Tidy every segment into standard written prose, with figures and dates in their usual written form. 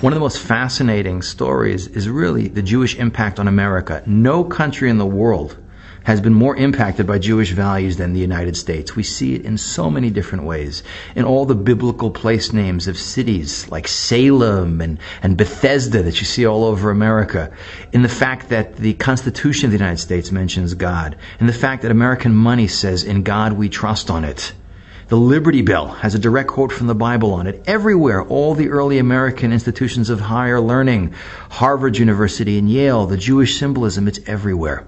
One of the most fascinating stories is really the Jewish impact on America. No country in the world has been more impacted by Jewish values than the United States. We see it in so many different ways. In all the biblical place names of cities like Salem and Bethesda that you see all over America. In the fact that the Constitution of the United States mentions God. In the fact that American money says, "In God we trust" on it. The Liberty Bell has a direct quote from the Bible on it. Everywhere, all the early American institutions of higher learning, Harvard University and Yale, the Jewish symbolism, it's everywhere.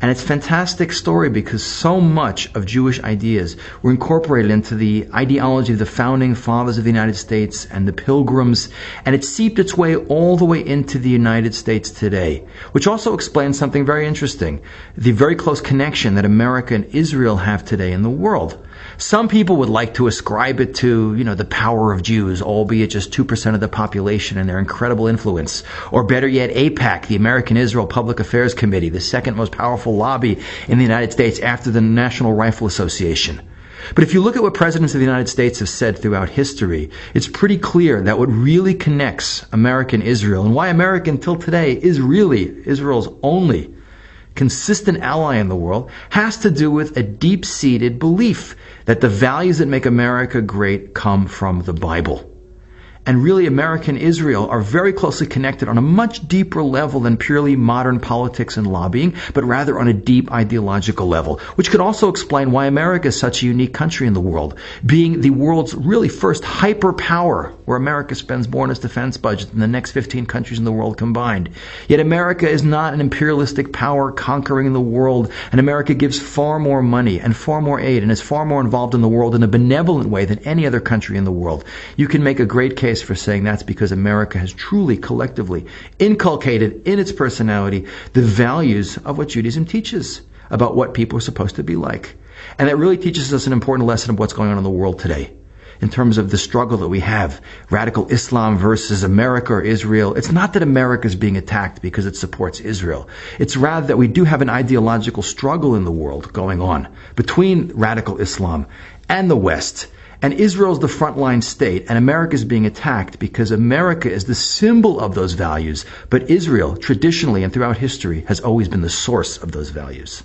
And it's a fantastic story because so much of Jewish ideas were incorporated into the ideology of the founding fathers of the United States and the Pilgrims, and it seeped its way all the way into the United States today, which also explains something very interesting, the very close connection that America and Israel have today in the world. Some people would like to ascribe it to, the power of Jews, albeit just 2% of the population and their incredible influence. Or better yet, AIPAC, the American Israel Public Affairs Committee, the second most powerful lobby in the United States after the National Rifle Association. But if you look at what presidents of the United States have said throughout history, it's pretty clear that what really connects America and Israel, and why America until today is really Israel's only consistent ally in the world, has to do with a deep-seated belief that the values that make America great come from the Bible. And really, America and Israel are very closely connected on a much deeper level than purely modern politics and lobbying, but rather on a deep ideological level, which could also explain why America is such a unique country in the world, being the world's really first hyperpower, where America spends more on its defense budget than the next 15 countries in the world combined. Yet America is not an imperialistic power conquering the world, and America gives far more money and far more aid and is far more involved in the world in a benevolent way than any other country in the world. You can make a great case for saying that's because America has truly, collectively inculcated in its personality the values of what Judaism teaches about what people are supposed to be like. And that really teaches us an important lesson of what's going on in the world today. In terms of the struggle that we have, radical Islam versus America or Israel, it's not that America is being attacked because it supports Israel. It's rather that we do have an ideological struggle in the world going on between radical Islam and the West. And Israel is the frontline state, and America is being attacked because America is the symbol of those values, but Israel, traditionally and throughout history, has always been the source of those values.